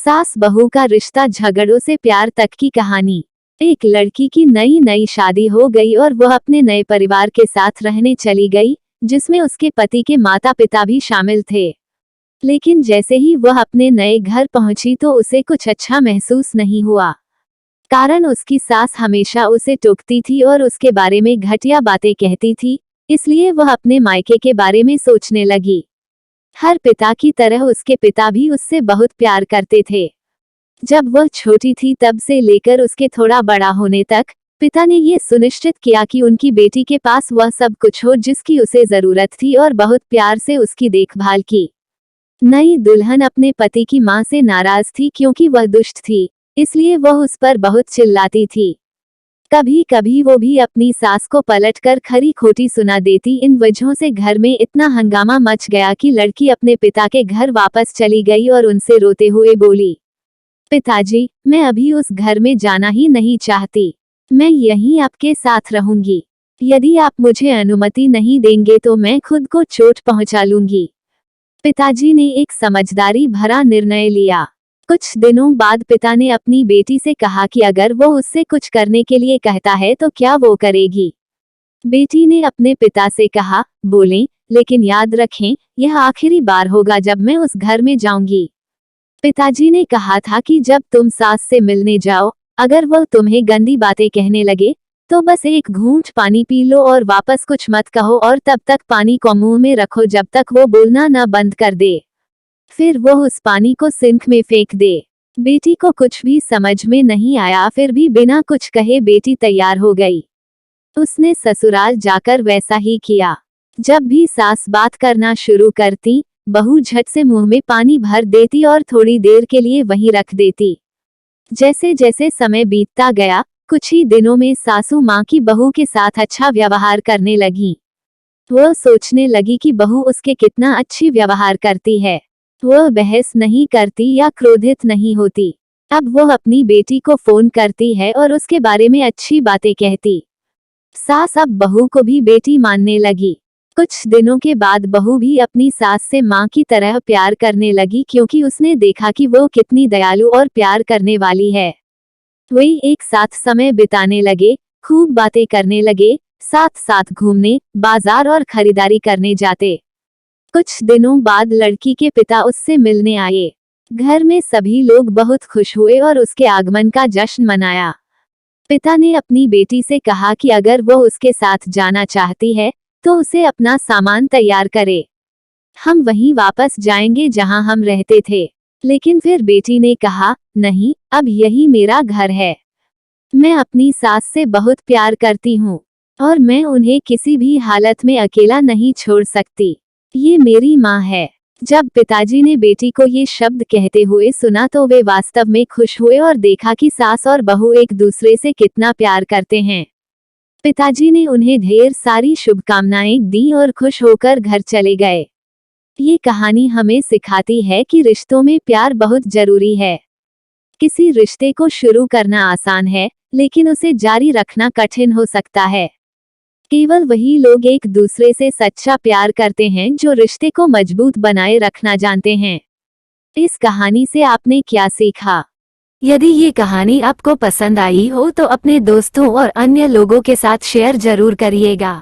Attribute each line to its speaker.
Speaker 1: सास बहू का रिश्ता झगड़ों से प्यार तक की कहानी। एक लड़की की नई नई शादी हो गई और वह अपने नए परिवार के साथ रहने चली गई, जिसमें उसके पति के माता पिता भी शामिल थे। लेकिन जैसे ही वह अपने नए घर पहुंची तो उसे कुछ अच्छा महसूस नहीं हुआ। कारण उसकी सास हमेशा उसे टोकती थी और उसके बारे में घटिया बातें कहती थी, इसलिए वह अपने मायके के बारे में सोचने लगी। हर पिता की तरह उसके पिता भी उससे बहुत प्यार करते थे। जब वह छोटी थी तब से लेकर उसके थोड़ा बड़ा होने तक पिता ने ये सुनिश्चित किया कि उनकी बेटी के पास वह सब कुछ हो जिसकी उसे जरूरत थी और बहुत प्यार से उसकी देखभाल की। नई दुल्हन अपने पति की मां से नाराज थी क्योंकि वह दुष्ट थी, इसलिए वह उस पर बहुत चिल्लाती थी। कभी कभी वो भी अपनी सास को पलटकर खरी खोटी सुना देती। इन वजहों से घर में इतना हंगामा मच गया कि लड़की अपने पिता के घर वापस चली गई और उनसे रोते हुए बोली, पिताजी, मैं अभी उस घर में जाना ही नहीं चाहती। मैं यहीं आपके साथ रहूंगी। यदि आप मुझे अनुमति नहीं देंगे तो मैं खुद को चोट पहुंचा लूंगी। पिताजी ने एक समझदारी भरा निर्णय लिया। कुछ दिनों बाद पिता ने अपनी बेटी से कहा कि अगर वो उससे कुछ करने के लिए कहता है तो क्या वो करेगी। बेटी ने अपने पिता से कहा, बोलें, लेकिन याद रखें, यह आखिरी बार होगा जब मैं उस घर में जाऊंगी। पिताजी ने कहा था कि जब तुम सास से मिलने जाओ, अगर वह तुम्हें गंदी बातें कहने लगे तो बस एक घूंट पानी पी लो और वापस कुछ मत कहो और तब तक पानी को मुंह में रखो जब तक वो बोलना न बंद कर दे। फिर वो उस पानी को सिंक में फेंक दे। बेटी को कुछ भी समझ में नहीं आया, फिर भी बिना कुछ कहे बेटी तैयार हो गई। उसने ससुराल जाकर वैसा ही किया। जब भी सास बात करना शुरू करती, बहू झट से मुंह में पानी भर देती और थोड़ी देर के लिए वहीं रख देती। जैसे जैसे समय बीतता गया, कुछ ही दिनों में सासू माँ की बहू के साथ अच्छा व्यवहार करने लगी। वह सोचने लगी कि बहू उसके कितना अच्छी व्यवहार करती है। वह बहस नहीं करती या क्रोधित नहीं होती। अब वह अपनी बेटी को फोन करती है और उसके बारे में अच्छी बातें कहती। सास अब बहू को भी बेटी मानने लगी। कुछ दिनों के बाद बहू भी अपनी सास से माँ की तरह प्यार करने लगी क्योंकि उसने देखा कि वो कितनी दयालु और प्यार करने वाली है। वे एक साथ समय बिताने लगे, खूब बातें करने लगे, साथ साथ घूमने, बाजार और खरीदारी करने जाते। कुछ दिनों बाद लड़की के पिता उससे मिलने आए। घर में सभी लोग बहुत खुश हुए और उसके आगमन का जश्न मनाया। पिता ने अपनी बेटी से कहा कि अगर वो उसके साथ जाना चाहती है तो उसे अपना सामान तैयार करे। हम वहीं वापस जाएंगे जहां हम रहते थे। लेकिन फिर बेटी ने कहा, नहीं, अब यही मेरा घर है। मैं अपनी सास से बहुत प्यार करती हूँ और मैं उन्हें किसी भी हालत में अकेला नहीं छोड़ सकती। ये मेरी माँ है। जब पिताजी ने बेटी को ये शब्द कहते हुए सुना तो वे वास्तव में खुश हुए और देखा कि सास और बहू एक दूसरे से कितना प्यार करते हैं। पिताजी ने उन्हें ढेर सारी शुभकामनाएं दी और खुश होकर घर चले गए। ये कहानी हमें सिखाती है कि रिश्तों में प्यार बहुत जरूरी है। किसी रिश्ते को शुरू करना आसान है, लेकिन उसे जारी रखना कठिन हो सकता है। केवल वही लोग एक दूसरे से सच्चा प्यार करते हैं जो रिश्ते को मजबूत बनाए रखना जानते हैं। इस कहानी से आपने क्या सीखा? यदि ये कहानी आपको पसंद आई हो तो अपने दोस्तों और अन्य लोगों के साथ शेयर जरूर करिएगा।